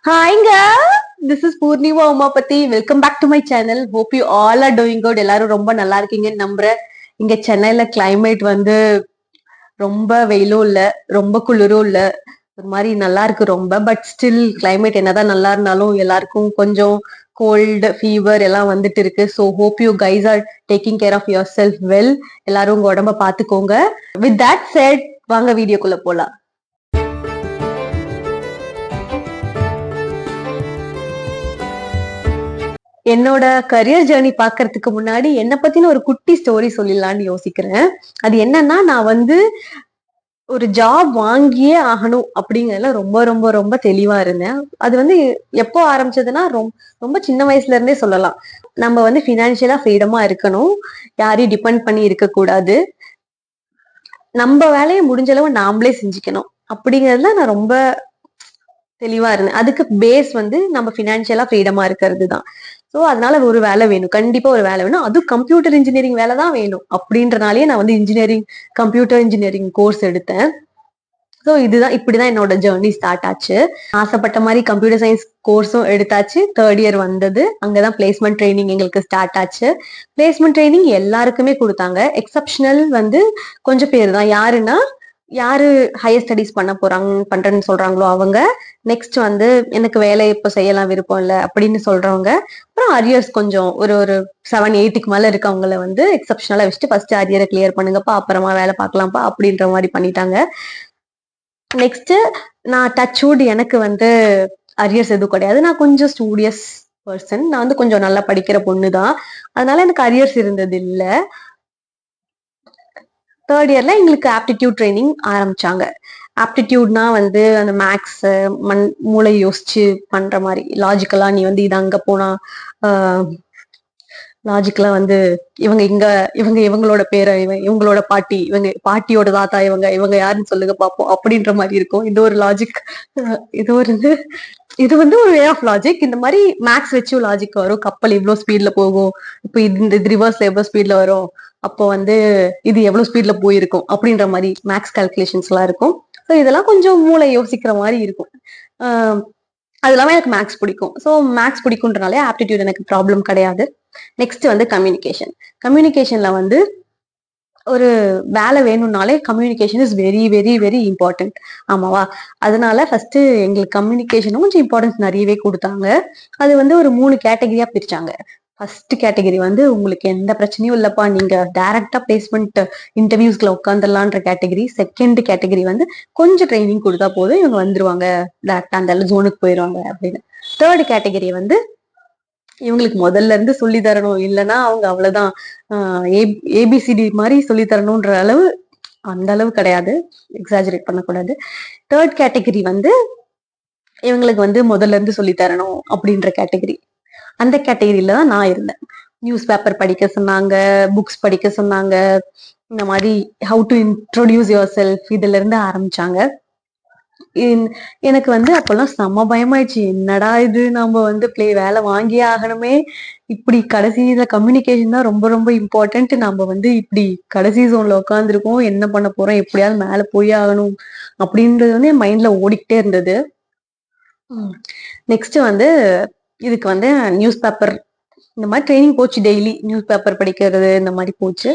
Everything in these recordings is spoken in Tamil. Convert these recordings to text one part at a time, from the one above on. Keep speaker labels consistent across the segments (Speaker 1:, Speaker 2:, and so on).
Speaker 1: ஹாய்ங்க, this is Purnima Umapathi. Welcome back to my channel. Hope you all are doing good. எல்லாரும் ரொம்ப நல்லா இருக்கீங்கன்னு நம்புறேன். இங்க சென்னையில கிளைமேட் வந்து ரொம்ப வெயிலும் இல்ல, ரொம்ப குளிரும் இல்ல, ஒரு மாதிரி நல்லா இருக்கு ரொம்ப. பட் ஸ்டில் கிளைமேட் என்னதான் நல்லா இருந்தாலும் எல்லாருக்கும் கொஞ்சம் கோல்டு ஃபீவர் எல்லாம் வந்துட்டு இருக்கு. So hope you guys are taking care of yourself well. எல்லாரும் உங்க உடம்ப பாத்துக்கோங்க. வித் தட் செட், வாங்க வீடியோக்குள்ள போலாம். என்னோட கரியர் ஜேர்னி பாக்குறதுக்கு முன்னாடி என்ன பத்தின ஒரு குட்டி ஸ்டோரி சொல்லிடலான்னு யோசிக்கிறேன். அது என்னன்னா, நான் வந்து ஒரு ஜாப் வாங்கியே ஆகணும் அப்படிங்கறதுல ரொம்ப ரொம்ப ரொம்ப தெளிவா இருந்தேன். அது வந்து எப்போ ஆரம்பிச்சதுன்னா, ரொம்ப சின்ன வயசுல இருந்தே சொல்லலாம். நம்ம வந்து பினான்சியலா ஃப்ரீடமா இருக்கணும், யாரையும் டிபெண்ட் பண்ணி இருக்கக்கூடாது, நம்ம வேலையை முடிஞ்ச அளவு நாமளே செஞ்சுக்கணும் அப்படிங்கறதுல நான் ரொம்ப தெளிவா இருந்தேன். அதுக்கு பேஸ் வந்து நம்ம பினான்சியலா ஃப்ரீடமா இருக்கிறது தான். சோ அதனால ஒரு வேலை வேணும், கண்டிப்பா ஒரு வேலை வேணும், அதுவும் கம்ப்யூட்டர் இன்ஜினியரிங் வேலை தான் வேணும் அப்படின்றனாலேயே நான் வந்து கம்ப்யூட்டர் இன்ஜினியரிங் கோர்ஸ் எடுத்தேன். ஸோ இதுதான், இப்படிதான் என்னோட ஜேர்னி ஸ்டார்ட் ஆச்சு. ஆசைப்பட்ட மாதிரி கம்ப்யூட்டர் சயின்ஸ் கோர்ஸும் எடுத்தாச்சு. தேர்ட் இயர் வந்தது, அங்கதான் பிளேஸ்மெண்ட் ட்ரைனிங் எங்களுக்கு ஸ்டார்ட் ஆச்சு. பிளேஸ்மெண்ட் ட்ரைனிங் எல்லாருக்குமே கொடுத்தாங்க. எக்ஸப்ஷனல் வந்து கொஞ்சம் பேர் தான். யாருன்னா, யாரு ஹையர் ஸ்டடிஸ் பண்றேன்னு சொல்றாங்களோ அவங்க, நெக்ஸ்ட் வந்து எனக்கு வேலை இப்ப செய்யலாம் விருப்பம் இல்லை அப்படின்னு சொல்றவங்க, அப்புறம் அரியர்ஸ் கொஞ்சம் ஒரு ஒரு 7-8க்கு மேல இருக்கவங்கள வந்து எக்ஸப்ஷனலா வச்சுட்டு ஃபர்ஸ்ட் அரியரை கிளியர் பண்ணுங்கப்பா, அப்புறமா வேலை பார்க்கலாம்ப்பா அப்படின்ற மாதிரி பண்ணிட்டாங்க. நெக்ஸ்ட் நான் டச்வுட், எனக்கு வந்து அரியர்ஸ் எதுவும் கிடையாது. நான் கொஞ்சம் ஸ்டூடியஸ் பர்சன். நான் வந்து கொஞ்சம் நல்லா படிக்கிற பொண்ணு தான். அதனால எனக்கு அரியர்ஸ் இருந்தது இல்ல. தேர்ட் இயர்ல எங்களுக்கு ஆப்டிடியூட் ட்ரைனிங் ஆரம்பிச்சாங்க. ஆப்டிடியூட்னா வந்து அந்த மேக்ஸ், மூளை யோசிச்சு பண்ற மாதிரி, லாஜிக்கலா நீ வந்து இது அங்க போனா லாஜிக்கலா வந்து இவங்க இங்க, இவங்களோட பேரை, இவங்களோட பாட்டி, இவங்க பாட்டியோட தாத்தா, இவங்க யாருன்னு சொல்லுங்க பாப்போம் அப்படின்ற மாதிரி இருக்கும். இது ஒரு லாஜிக். இது ஒரு இது வந்து ஒரு வே ஆஃப் லாஜிக். இந்த மாதிரி மேக்ஸ் வச்சு லாஜிக் வரும். கப்பல் இவ்வளவு ஸ்பீட்ல போகும், இப்போ இந்த ரிவர்ஸ்ல எவ்வளவு ஸ்பீட்ல வரும், அப்போ வந்து இது எவ்வளவு ஸ்பீட்ல போயிருக்கும் அப்படின்ற மாதிரி மேக்ஸ் கால்குலேஷன்ஸ் எல்லாம் இருக்கும். ஸோ இதெல்லாம் கொஞ்சம் மூளை யோசிக்கிற மாதிரி இருக்கும். அது இல்லாம எனக்கு மேக்ஸ் பிடிக்கும். ஸோ மேக்ஸ் பிடிக்கும்ன்றனாலே ஆப்டிடியூட் எனக்கு ப்ராப்ளம் கிடையாது. நெக்ஸ்ட் வந்து கம்யூனிகேஷன். கம்யூனிகேஷன்ல வந்து ஒரு வேலை வேணும்னாலே communication is very very very important. ஆமாவா? அதனால ஃபர்ஸ்ட் எங்களுக்கு கம்யூனிகேஷனும் கொஞ்சம் இம்பார்ட்டன்ஸ் நிறையவே கொடுத்தாங்க. அது வந்து ஒரு 3 கேட்டகரியா பிரிச்சாங்க. ஃபர்ஸ்ட் கேட்டகரி வந்து உங்களுக்கு எந்த பிரச்சனையும் இல்லப்பா, நீங்க டைரக்டா பிளேஸ்மெண்ட் இன்டர்வியூஸ்ல உட்காந்துடலான்ற கேட்டகரி. செகண்ட் கேட்டகரி வந்து கொஞ்சம் ட்ரைனிங் கொடுத்தா போதும், இவங்க வந்துருவாங்க, டைரக்டா அந்த ஜோனுக்கு போயிடுவாங்க அப்படின்னு. தேர்ட் கேட்டகரி வந்து இவங்களுக்கு முதல்ல இருந்து சொல்லி தரணும், இல்லைன்னா அவங்க அவ்வளவுதான், ஏபிசிடி மாதிரி சொல்லி தரணும்ன்ற அளவு, அந்த அளவு கிடையாது, எக்ஸாஜரேட் பண்ணக்கூடாது. தேர்ட் கேட்டகரி வந்து இவங்களுக்கு வந்து முதல்ல இருந்து சொல்லி தரணும் அப்படின்ற கேட்டகரி. அந்த கேட்டகரியில தான் நான் இருந்தேன். நியூஸ் பேப்பர் படிக்க சொன்னாங்க, புக்ஸ் படிக்க சொன்னாங்க, இந்த மாதிரி how to introduce your self, இதுல இருந்து ஆரம்பிச்சாங்க. எனக்கு வந்து அப்பெல்லாம் செம்ம பயமாயிடுச்சு. என்னடா இது, நம்ம வந்து வேலை வாங்கியே ஆகணுமே, இப்படி கடைசியில கம்யூனிகேஷன் தான் ரொம்ப ரொம்ப இம்பார்ட்டன்ட், நம்ம வந்து இப்படி கடைசி ஜோன்ல உட்காந்துருக்கோம், என்ன பண்ண போறோம், எப்படியாவது மேல போய் ஆகணும் அப்படின்றது வந்து என் மைண்ட்ல ஓடிக்கிட்டே இருந்தது. நெக்ஸ்ட் வந்து இதுக்கு வந்து நியூஸ் பேப்பர், இந்த மாதிரி ட்ரைனிங் போச்சு. டெய்லி நியூஸ் பேப்பர் படிக்கிறது இந்த மாதிரி போச்சு.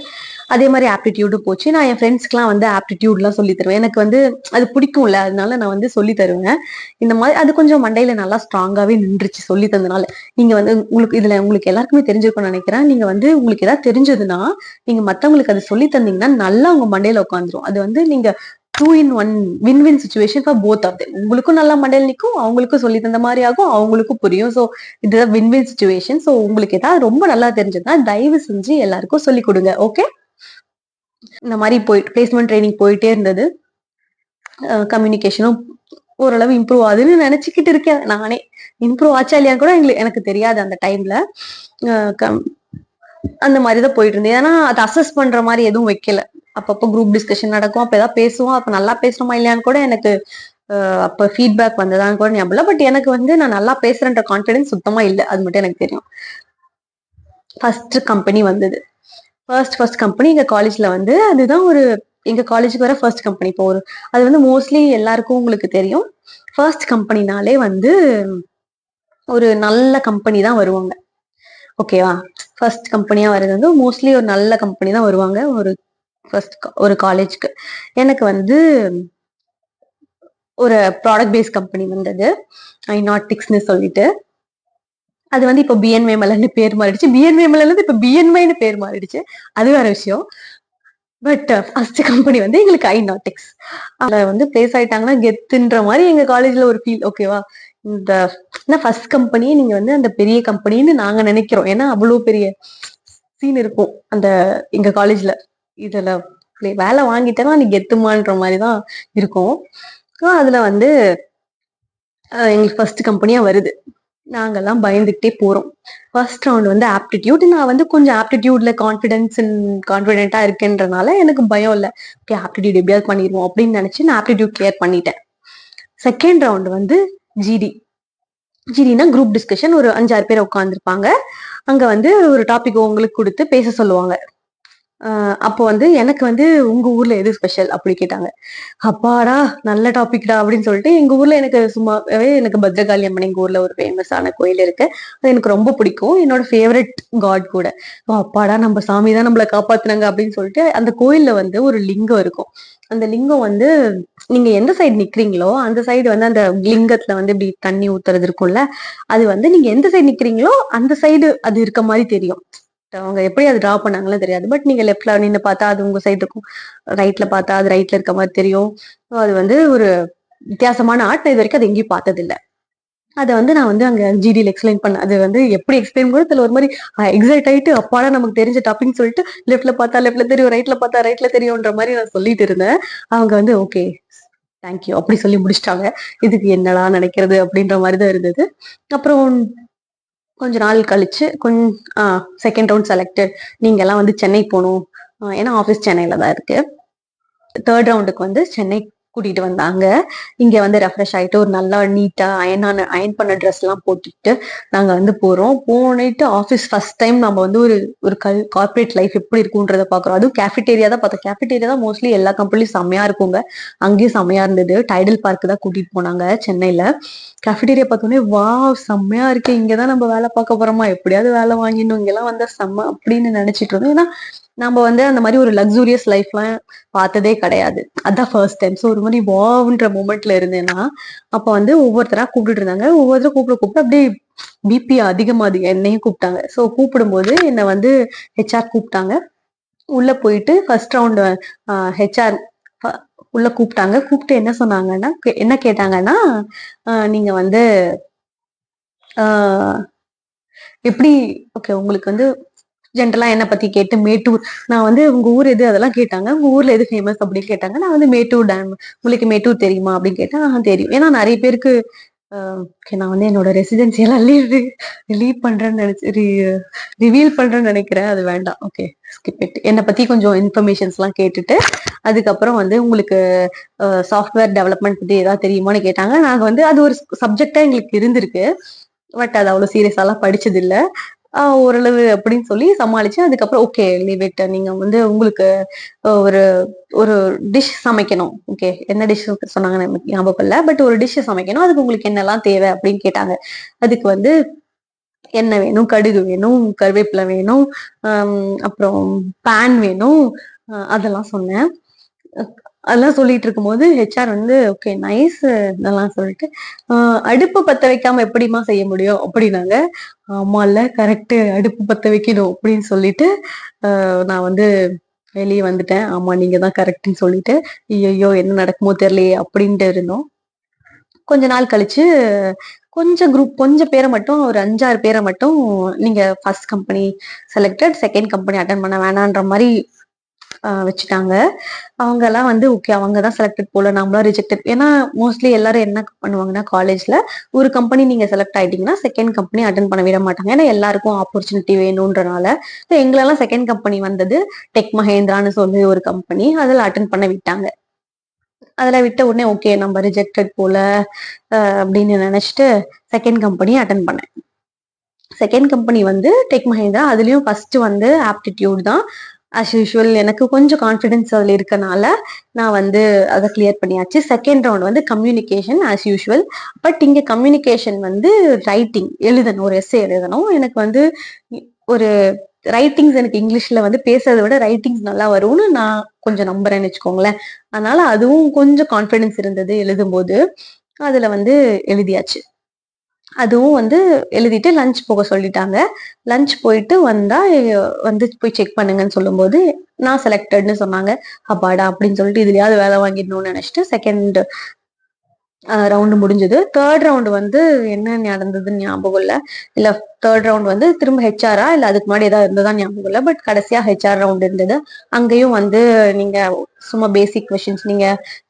Speaker 1: அதே மாதிரி ஆப்டிடியூடும் போச்சு. நான் என் ஃப்ரெண்ட்ஸ்க்குலாம் வந்து ஆப்டிடியூட்லாம் சொல்லி தருவேன். எனக்கு வந்து அது பிடிக்கும்ல, அதனால நான் வந்து சொல்லி தருவேன். இந்த மாதிரி அது கொஞ்சம் மண்டையில நல்லா ஸ்ட்ராங்காவே நின்றுச்சு சொல்லி தந்தனால. நீங்க வந்து உங்களுக்கு எல்லாருக்குமே தெரிஞ்சிருக்கும்னு நினைக்கிறேன். நீங்க வந்து உங்களுக்கு ஏதாவது தெரிஞ்சதுன்னா நீங்க மத்தவங்களுக்கு அதை சொல்லி தந்தீங்கன்னா நல்லா உங்க மண்டையில உட்காந்துரும். அது வந்து நீங்க 2-in-1 win win situation for both of them. உங்களுக்கும் நல்லா மண்டையில் நிற்கும், அவங்களுக்கும் சொல்லி தந்த மாதிரி ஆகும், அவங்களுக்கும் புரியும். ஸோ இதுதான் வின்-வின் சுச்சுவேஷன். ஸோ உங்களுக்கு ஏதாவது ரொம்ப நல்லா தெரிஞ்சதுன்னா தயவு செஞ்சு எல்லாருக்கும் சொல்லி கொடுங்க. ஓகே? இந்த மாதிரி பிளேஸ்மெண்ட் ட்ரைனிங் போயிட்டே இருந்தது. கம்யூனிகேஷனும் ஓரளவு இம்ப்ரூவ் ஆகுதுன்னு நினைச்சுக்கிட்டு இருக்கேன் நானே. இம்ப்ரூவ் ஆச்சா இல்லையான்னு கூட எனக்கு தெரியாது அந்த டைம்ல. அந்த மாதிரிதான் போயிட்டு இருந்தேன். ஏன்னா அதை அசஸ் பண்ற மாதிரி எதுவும் வைக்கல. அப்பப்போ குரூப் டிஸ்கஷன் நடக்கும், அப்ப ஏதாவது பேசுவோம், அப்ப நல்லா பேசுறோமா இல்லையான்னு கூட எனக்கு அப்ப ஃபீட்பேக் வந்ததான்னு கூட ஞாபகம் இல்லை. பட் எனக்கு வந்து நான் நல்லா பேசுறேன்ற கான்ஃபிடன்ஸ் சுத்தமா இல்லை, அது மட்டும் எனக்கு தெரியும். ஃபர்ஸ்ட் கம்பெனி வந்தது. ஃபர்ஸ்ட் கம்பெனி எங்க காலேஜ்ல வந்து, அதுதான் எங்க காலேஜுக்கு வர ஃபர்ஸ்ட் கம்பெனி. இப்போ அது வந்து மோஸ்ட்லி எல்லாருக்கும் உங்களுக்கு தெரியும். ஃபர்ஸ்ட் கம்பெனினாலே வந்து ஒரு நல்ல கம்பெனி தான் வருவாங்க. ஓகேவா? ஃபர்ஸ்ட் கம்பெனியா வர்றது வந்து மோஸ்ட்லி ஒரு நல்ல கம்பெனி தான் வருவாங்க. ஒரு காலேஜ்க்கு. எனக்கு வந்து ஒரு ப்ராடக்ட் பேஸ்ட் கம்பெனி வந்தது. ஐநாட்டிக்ஸ்ன்னு சொல்லிட்டு. அது வந்து இப்போ பிஎன்விஎம்எல்ன்னு பேர் மாறிடுச்சு. பிஎன்விஎம்எல் இருந்து இப்போ பிஎன்வைன்னு பேர் மாறிடுச்சு. அது வேற விஷயம். பட் ஃபர்ஸ்ட் கம்பெனி வந்து எங்களுக்கு ஐநாட்டிக்ஸ். அதுல வந்து பிளேஸ் ஆயிட்டாங்கன்னா கெத்துன்ற மாதிரி எங்க காலேஜ்ல ஒரு ஃபீல். ஓகேவா? இந்த ஃபர்ஸ்ட் கம்பெனி நீங்க வந்து அந்த பெரிய கம்பெனின்னு நாங்க நினைக்கிறோம். ஏன்னா அவ்வளவு பெரிய சீன் இருக்கும் அந்த எங்க காலேஜ்ல. இதுல வேலை வாங்கிட்டேன்னா நீ கெத்துமான்ற மாதிரிதான் இருக்கும். அதுல வந்து எங்களுக்கு ஃபர்ஸ்ட் கம்பெனியா வருது. நாங்கெல்லாம் பயந்துகிட்டே போறோம். ஃபர்ஸ்ட் ரவுண்ட் வந்து ஆப்டிடியூட். நான் வந்து கொஞ்சம் ஆப்டிடியூட்ல கான்பிடென்ட்டா இருக்கேன்றனால எனக்கு பயம் இல்லை. ஓகே, ஆப்டிடியூட் எப்படியாவது பண்ணிடுவோம் அப்படின்னு நினைச்சு நான் ஆப்டிடியூட் கிளியர் பண்ணிட்டேன். செகண்ட் ரவுண்ட் வந்து ஜிடி. ஜிடினா குரூப் டிஸ்கஷன். ஒரு 5-6 பேர் உட்காந்துருப்பாங்க. அங்க வந்து ஒரு டாபிக் உங்களுக்கு கொடுத்து பேச சொல்லுவாங்க. அப்போ வந்து எனக்கு வந்து உங்க ஊர்ல எது ஸ்பெஷல் அப்படி கேட்டாங்க. அப்பாடா நல்ல டாபிக்டா அப்படின்னு சொல்லிட்டு எங்க ஊர்ல எனக்கு சும்மாவே எனக்கு பத்ரகாளி அம்மன் எங்க ஊர்ல ஒரு ஃபேமஸான கோயில் இருக்கு. அது எனக்கு ரொம்ப பிடிக்கும். என்னோட ஃபேவரட் காட் கூட. அப்பாடா நம்ம சாமி தான் நம்மளை காப்பாத்துனாங்க அப்படின்னு சொல்லிட்டு அந்த கோயில்ல வந்து ஒரு லிங்கம் இருக்கும். அந்த லிங்கம் வந்து நீங்க எந்த சைடு நிக்கிறீங்களோ அந்த சைடு வந்து அந்த லிங்கத்துல வந்து இப்படி தண்ணி ஊத்துறது இருக்கும்ல, அது வந்து நீங்க எந்த சைடு நிக்கிறீங்களோ அந்த சைடு அது இருக்க மாதிரி தெரியும். அவங்க எப்படி அது டிரா பண்ணாங்களோ தெரியாது. பட் நீங்க லெஃப்ட்ல நின்று பார்த்தா அது உங்க சைடு இருக்கும். ரைட்ல பார்த்தா அது ரைட்ல இருக்க மாதிரி தெரியும். அது வந்து ஒரு வித்தியாசமான ஆர்ட். இது வரைக்கும் அது எங்கேயும் பார்த்தது இல்ல. அதை வந்து நான் வந்து அங்க ஜிடியில் எக்ஸ்பிளைன் பண்ணேன். அது வந்து எப்படி எக்ஸ்பிளைன் கூட தெரியல. ஒரு மாதிரி எக்ஸைட் ஆயிட்டு அப்பாடா நமக்கு தெரிஞ்ச டாபிக்னு சொல்லிட்டு லெஃப்ட்ல பார்த்தா லெஃப்ட்ல தெரியும், ரைட்ல பார்த்தா ரைட்ல தெரியும்ன்ற மாதிரி நான் சொல்லிட்டு இருந்தேன். அவங்க வந்து ஓகே தேங்க்யூ அப்படி சொல்லி முடிச்சிட்டாங்க. இதுக்கு என்னடா நினைக்கிறது அப்படின்ற மாதிரிதான் இருந்தது. அப்புறம் கொஞ்ச நாள் கழிச்சு செகண்ட் ரவுண்ட் செலக்டட். நீங்க எல்லாம் வந்து சென்னை போகணும். ஏன்னா ஆஃபீஸ் சென்னையில தான் இருக்கு. தேர்ட் ரவுண்டுக்கு வந்து சென்னை கூட்டிட்டு வந்தாங்க. இங்க வந்து ரெஃப்ரெஷ் ஆயிட்டு ஒரு நல்லா நீட்டா அயன் பண்ண ட்ரெஸ் எல்லாம் போட்டுட்டு நாங்க வந்து போனிட்டு ஆஃபீஸ் ஃபர்ஸ்ட் டைம் நம்ம வந்து ஒரு கார்பரேட் லைஃப் எப்படி இருக்குன்றத பாக்குறோம். அதுவும் கேஃபிடேரியா தான் பார்த்தோம். கேஃபிடேரியா தான் மோஸ்ட்லி எல்லா கம்பெனிலும் செம்மையா இருக்குங்க. அங்கேயும் செம்மையா இருந்தது. டைடல் பார்க் தான் கூட்டிட்டு போனாங்க சென்னையில. கேஃபிடேரியா பார்த்தோன்னே வா செம்மையா இருக்கு, இங்கதான் நம்ம வேலை பார்க்க போறோமா, எப்படியாவது வேலை வாங்கிடணும், இங்கெல்லாம் வந்தா செம்ம அப்படின்னு நினைச்சிட்டு இருந்தோம். ஏன்னா நம்ம வந்து அந்த மாதிரி ஒரு லக்ஸூரியஸ் லைஃப்லாம் பார்த்ததே கிடையாது. அதான் ஃபர்ஸ்ட் டைம். ஸோ ஒரு மாதிரி வாவ்ன்ற மூமெண்ட்ல இருந்தேன்னா அப்ப வந்து ஒவ்வொருத்தரா கூப்பிட்டு இருந்தாங்க. ஒவ்வொருத்தரும் கூப்பிட அப்படியே பிபி அதிகமாது. என்னையும் கூப்பிட்டாங்க. ஸோ கூப்பிடும்போது என்னை வந்து ஹெச்ஆர் கூப்பிட்டாங்க. உள்ள போயிட்டு ஃபர்ஸ்ட் ரவுண்ட் ஹெச்ஆர் உள்ள கூப்பிட்டாங்க. கூப்பிட்டு என்ன சொன்னாங்கன்னா, என்ன கேட்டாங்கன்னா, நீங்க வந்து எப்படி ஓகே உங்களுக்கு வந்து ஜென்ரலா என்ன பத்தி கேட்டு மேட்டூர், நான் வந்து உங்க ஊர் எது அதெல்லாம் கேட்டாங்க. உங்க ஊர்ல எது ஃபேமஸ் அப்படின்னு கேட்டாங்க. நான் வந்து மேட்டூர் டேம், உங்களுக்கு மேட்டூர் தெரியுமா அப்படின்னு கேட்டேன். தெரியும். ஏன்னா நிறைய பேருக்கு நான் வந்து என்னோட ரெசிடென்சி எல்லாம் லீவ் பண்றேன்னு ரிவீல் பண்றேன்னு நினைக்கிறேன். அது வேண்டாம். Okay skip it. என்னை பத்தி கொஞ்சம் இன்ஃபர்மேஷன்ஸ் எல்லாம் கேட்டுட்டு அதுக்கப்புறம் வந்து உங்களுக்கு சாஃப்ட்வேர் டெவலப்மெண்ட் பத்தி ஏதாவது தெரியுமான்னு கேட்டாங்க. நாங்க வந்து அது ஒரு சப்ஜெக்டா எங்களுக்கு இருந்திருக்கு. பட் அது அவ்வளவு சீரியஸாலாம் படிச்சது இல்ல. ஓரளவு அப்படின்னு சொல்லி சமாளிச்சு அதுக்கப்புறம் ஓகே லீவ் இட். நீங்க வந்து உங்களுக்கு ஒரு ஒரு டிஷ் சமைக்கணும். ஓகே என்ன டிஷ் சொன்னாங்க எனக்கு ஞாபகம் இல்லை. பட் ஒரு டிஷ் சமைக்கணும். அதுக்கு உங்களுக்கு என்னெல்லாம் தேவை அப்படின்னு கேட்டாங்க. அதுக்கு வந்து எண்ணெய் வேணும், கடுகு வேணும், கருவேப்பிலை வேணும், அப்புறம் பேன் வேணும், அதெல்லாம் சொன்னேன். அதெல்லாம் சொல்லிட்டு இருக்கும்போது ஹெச்ஆர் வந்து ஓகே நைஸ் இதெல்லாம் சொல்லிட்டு அடுப்பு பத்த வைக்காம எப்படிமா செய்ய முடியும் அப்படின்னாங்க. ஆமா இல்ல கரெக்ட், அடுப்பு பத்த வைக்கணும் அப்படின்னு சொல்லிட்டு நான் வந்து வெளியே வந்துட்டேன். ஆமா நீங்க தான் கரெக்ட்னு சொல்லிட்டு ஐயோ என்ன நடக்குமோ தெரியலையே அப்படின்ட்டு இருந்தோம். கொஞ்ச நாள் கழிச்சு கொஞ்சம் பேரை மட்டும் ஒரு 5-6 பேரை மட்டும் நீங்க first company selected, second company attend பண்ண வேணான்ற மாதிரி வச்சுட்டாங்க. அவங்க எல்லாம் வந்து ஓகே அவங்கதான் செலக்டட் போல, நம்மளும் ரிஜெக்டட். ஏன்னா மோஸ்ட்லி எல்லாரும் என்ன பண்ணுவாங்கன்னா காலேஜ்ல ஒரு கம்பெனி நீங்க செலக்ட் ஆயிட்டீங்கன்னா செகண்ட் கம்பெனி அட்டன் பண்ண விட மாட்டாங்க. ஏன்னா எல்லாருக்கும் ஆப்பர்ச்சுனிட்டி வேணும்ன்றனால. எங்களெல்லாம் செகண்ட் கம்பெனி வந்தது டெக் மஹேந்திரான்னு சொல்லி ஒரு கம்பெனி. அதில் அட்டன் பண்ண விட்டாங்க. அதுல விட்ட உடனே ஓகே நம்ம ரிஜெக்டட் போல அப்படின்னு நினைச்சிட்டு செகண்ட் கம்பெனி அட்டன் பண்ணேன். செகண்ட் கம்பெனி வந்து டெக் மஹேந்திரா. அதுலயும் ஃபர்ஸ்ட் வந்து ஆப்டிடியூட் தான். ஆஸ் யூஷுவல் எனக்கு கொஞ்சம் கான்ஃபிடன்ஸ் அதில் இருக்கனால நான் வந்து அதை கிளியர் பண்ணியாச்சு. செகண்ட் ரவுண்ட் வந்து கம்யூனிகேஷன் ஆஸ் யூஷுவல். பட் இங்க கம்யூனிகேஷன் வந்து ரைட்டிங் எழுதணும், ஒரு எஸ்ஸே எழுதணும். எனக்கு வந்து ஒரு ரைட்டிங்ஸ் எனக்கு இங்கிலீஷ்ல வந்து பேசுறதை விட ரைட்டிங்ஸ் நல்லா வரும்னு நான் கொஞ்சம் நம்புறேன்னு வச்சுக்கோங்களேன். அதனால அதுவும் கொஞ்சம் கான்ஃபிடன்ஸ் இருந்தது எழுதும்போது. அதுல வந்து எழுதியாச்சு. அதுவும் வந்து எழுதிட்டு லஞ்ச் போக சொல்லிட்டாங்க. லஞ்ச் போயிட்டு வந்தா வந்து போய் செக் பண்ணுங்கன்னு சொல்லும்போது நான் செலக்டட்னு சொன்னாங்க. அப்பாடா அப்படின்னு சொல்லிட்டு இதுலயாவது வேலை வாங்கிடணும்னு நினைச்சிட்டு செகண்ட் ரவுண்டு முடிஞ்சது. தேர்ட் ரவுண்டு வந்து என்ன நடந்ததுன்னு ஞாபகம் இல்ல. இல்ல தேர்ட் ரவுண்ட் வந்து திரும்ப ஹெச்ஆரா இல்ல அதுக்கு முன்னாடி ஏதாவது இருந்ததா ஞாபகம் இல்ல. பட் கடைசியா ஹெச்ஆர் ரவுண்ட் இருந்தது. அங்கேயும் வந்து நீங்க சும்மா பேசிக் கொஸ்டின்ஸ், நீங்க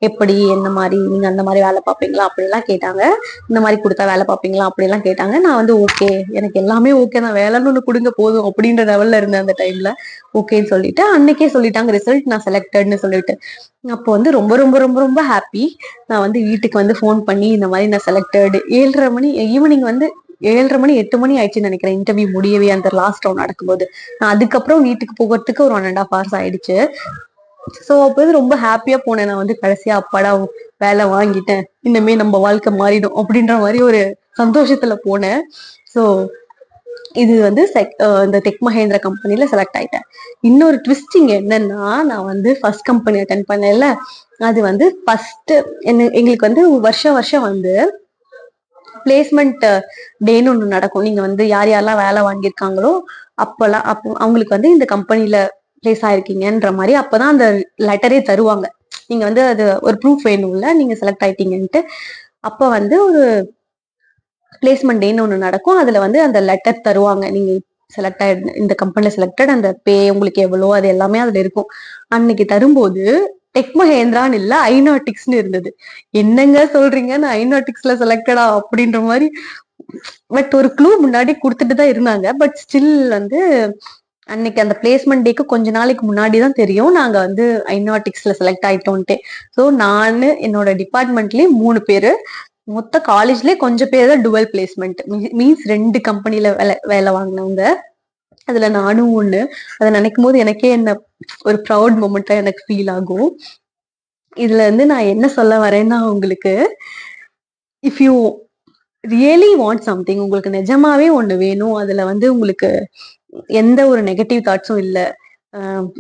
Speaker 1: எப்படி என்ன மாதிரி நீங்க அந்த மாதிரி வேலை பார்ப்பீங்களா அப்படிலாம் கேட்டாங்க. இந்த மாதிரி கொடுத்தா வேலை பார்ப்பீங்களா அப்படிலாம் கேட்டாங்க. நான் வந்து ஓகே, எனக்கு எல்லாமே ஓகே தான், வேலைன்னு ஒண்ணு கொடுங்க போதும் அப்படின்ற லெவல்ல இருந்தேன் அந்த டைம்ல. ஓகேன்னு சொல்லிட்டு அன்னைக்கே சொல்லிட்டாங்க ரிசல்ட், நான் செலக்டட்னு சொல்லிட்டு. அப்போ வந்து ரொம்ப ரொம்ப ரொம்ப ரொம்ப ஹாப்பி. நான் வந்து வீட்டுக்கு வந்து ஃபோன் பண்ணி இந்த மாதிரி நான் செலக்டட் 7:30 மணி ஈவினிங் வந்து 7:30 மணி 8 மணி ஆயிடுச்சுன்னு நினைக்கிறேன் இன்டர்வியூ முடியவே, அந்த லாஸ்ட் ரவுண்ட் நடக்கும்போது. நான் அதுக்கப்புறம் வீட்டுக்கு போகிறதுக்கு ஒரு 1.5 hours ஆயிடுச்சு. ஸோ அப்போ வந்து ரொம்ப ஹாப்பியா போனேன். நான் வந்து கடைசியா அப்பாடா வேலை வாங்கிட்டேன், இனிமே நம்ம வாழ்க்கை மாறிடும் அப்படின்ற மாதிரி ஒரு சந்தோஷத்துல போனேன். ஸோ இது வந்து இந்த டெக் மஹேந்திரா கம்பெனில செலக்ட் ஆயிட்டேன். இன்னொரு ட்விஸ்டிங் என்னன்னா, நான் வந்து ஃபர்ஸ்ட் கம்பெனி அட்டென்ட் பண்ணல. அது வந்து ஃபர்ஸ்ட் எங்களுக்கு வந்து வருஷம் வருஷம் வந்து பிளேஸ்மெண்ட் டேன்னு ஒண்ணு நடக்கும். நீங்க வந்து யார் யாரெல்லாம் வேலை வாங்கியிருக்காங்களோ அப்பெல்லாம் அவங்களுக்கு வந்து இந்த கம்பெனில பிளேஸ் ஆயிருக்கீங்கன்ற மாதிரி அப்பதான் அந்த லெட்டரே தருவாங்க. நீங்க வந்து அது ஒரு ப்ரூஃப் வேணும்ல நீங்க செலக்ட் ஆயிட்டீங்கன்ட்டு. அப்ப வந்து ஒரு பிளேஸ்மெண்ட் டேன்னு ஒண்ணு நடக்கும். அதுல வந்து அந்த லெட்டர் தருவாங்க. நீங்க செலக்ட் ஆயிடு இந்த கம்பெனில செலக்டட், அந்த பே உங்களுக்கு எவ்வளோ அது எல்லாமே அதுல இருக்கும். அன்னைக்கு தரும்போது டெக் மஹேந்திரான்னு இல்ல ஐநாட்டிக்ஸ்னு இருந்தது. என்னங்க சொல்றீங்க, நான் ஐநாட்டிக்ஸ்ல செலக்டடா அப்படின்ற மாதிரி. பட் ஒரு க்ளூ முன்னாடி கொடுத்துட்டு தான் இருந்தாங்க. பட் ஸ்டில் வந்து அன்னைக்கு அந்த பிளேஸ்மெண்ட் டேக்கு கொஞ்ச நாளைக்கு முன்னாடி தான் தெரியும் நாங்க வந்து ஐநாட்டிக்ஸ்ல செலக்ட் ஆயிட்டோம்ட்டு. ஸோ நானு என்னோட டிபார்ட்மெண்ட்லயே 3 பேரு, மொத்த காலேஜ்லயே கொஞ்சம் பேர் தான் டுவல் பிளேஸ்மெண்ட், மீன்ஸ் 2 கம்பெனில வேலை வாங்கினவங்க. அதுல நானும் ஒண்ணு. அதை நினைக்கும் போது எனக்கே என்ன ஒரு ப்ரௌட் மூமெண்டா எனக்கு ஃபீல் ஆகும். இதுல இருந்து நான் என்ன சொல்ல வரேன்னா, உங்களுக்கு if you really want something, உங்களுக்கு நிஜமாவே ஒண்ணு வேணும், அதுல வந்து உங்களுக்கு எந்த ஒரு நெகட்டிவ் தாட்ஸும் இல்ல,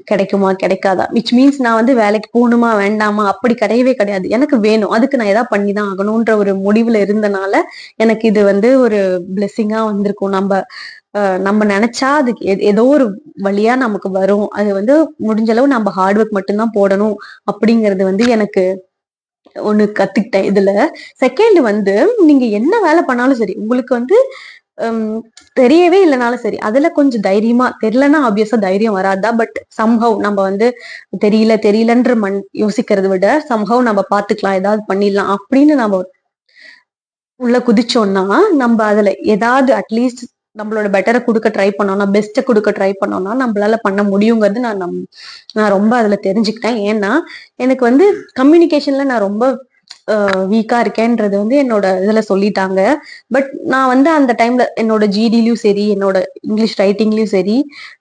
Speaker 1: கிடைக்குமா கிடைக்காதா, விச் மீன்ஸ் நான் வந்து வேலைக்கு போகணுமா வேண்டாமா அப்படி கிடையவே கிடையாது. எனக்கு வேணும், அதுக்கு நான் ஏதாவது பண்ணிதான் ஆகணும்ன்ற ஒரு முடிவுல இருந்தனால எனக்கு இது வந்து ஒரு பிளெஸ்ஸிங்கா வந்திருக்கும். நம்ம நினைச்சா அதுக்கு ஏதோ ஒரு வழியா நமக்கு வரும். அது வந்து முடிஞ்ச அளவு நம்ம ஹார்ட் ஒர்க் மட்டும்தான் போடணும் அப்படிங்கிறது வந்து எனக்கு ஒண்ணு கத்துக்கிட்டேன் இதுல. செகண்ட் வந்து நீங்க என்ன வேலை பண்ணாலும் சரி, உங்களுக்கு வந்து தெரியவே இல்லைனாலும் சரி, அதுல கொஞ்சம் தைரியமா, தெரியலன்னா ஆப்வியஸா தைரியம் வராதா, பட் சம்ஹவ் நம்ம வந்து தெரியலன்ற யோசிக்கிறத விட சம்ஹவ் நம்ம பாத்துக்கலாம், ஏதாவது பண்ணிடலாம் அப்படின்னு நம்ம உள்ள குதிச்சோம்னா, நம்ம அதுல ஏதாவது அட்லீஸ்ட் நம்மளோட பெட்டரை கொடுக்க ட்ரை பண்ணோம்னா, பெஸ்ட்டை கொடுக்க ட்ரை பண்ணோம்னா நம்மளால பண்ண முடியுங்கிறது நான் ரொம்ப அதுல தெரிஞ்சுக்கிட்டேன். ஏன்னா எனக்கு வந்து கம்யூனிகேஷன்ல நான் ரொம்ப வீக்கா இருக்கேன்றது வந்து என்னோட இதுல சொல்லிட்டாங்க. பட் நான் வந்து அந்த டைம்ல என்னோட ஜிடிலயும் சரி, என்னோட இங்கிலீஷ் ரைட்டிங்லயும் சரி,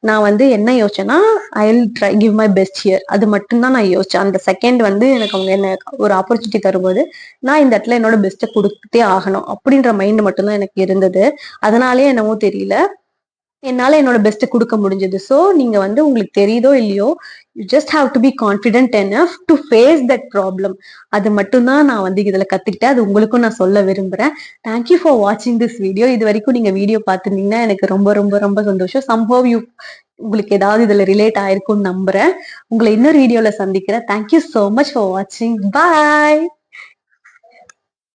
Speaker 1: நான் வந்து என்ன யோசிச்சேன்னா, I will try give my best here, அது மட்டும்தான் நான் யோசிச்சேன். அந்த செகண்ட் வந்து எனக்கு அவங்க என்ன ஒரு ஆப்பர்ச்சுனிட்டி தரும்போது நான் இந்த இடத்துல என்னோட பெஸ்ட்டை கொடுத்தே ஆகணும் அப்படின்ற மைண்ட் மட்டும்தான் எனக்கு இருந்தது. அதனாலே என்னவோ தெரியல, என்னால என்னோட பெஸ்ட்டை கொடுக்க முடிஞ்சது. ஸோ நீங்க வந்து உங்களுக்கு தெரியுதோ இல்லையோ, you just have to be confident enough to face that problem. அது மட்டும்தான் நான் வந்து இதுல கத்துக்கிட்டேன். அது உங்களுக்கும் நான் சொல்ல விரும்புறேன். தேங்க்யூ ஃபார் வாட்சிங் திஸ் வீடியோ. இது வரைக்கும் நீங்க வீடியோ பார்த்துருந்தீங்கன்னா எனக்கு ரொம்ப ரொம்ப ரொம்ப சந்தோஷம். சம்ஹவ் உங்களுக்கு ஏதாவது இதுல ரிலேட் ஆயிருக்கும்னு நம்புறேன். உங்களை இன்னொரு வீடியோல சந்திக்கிறேன். தேங்க்யூ சோ மச் ஃபார் வாட்சிங். பாய்.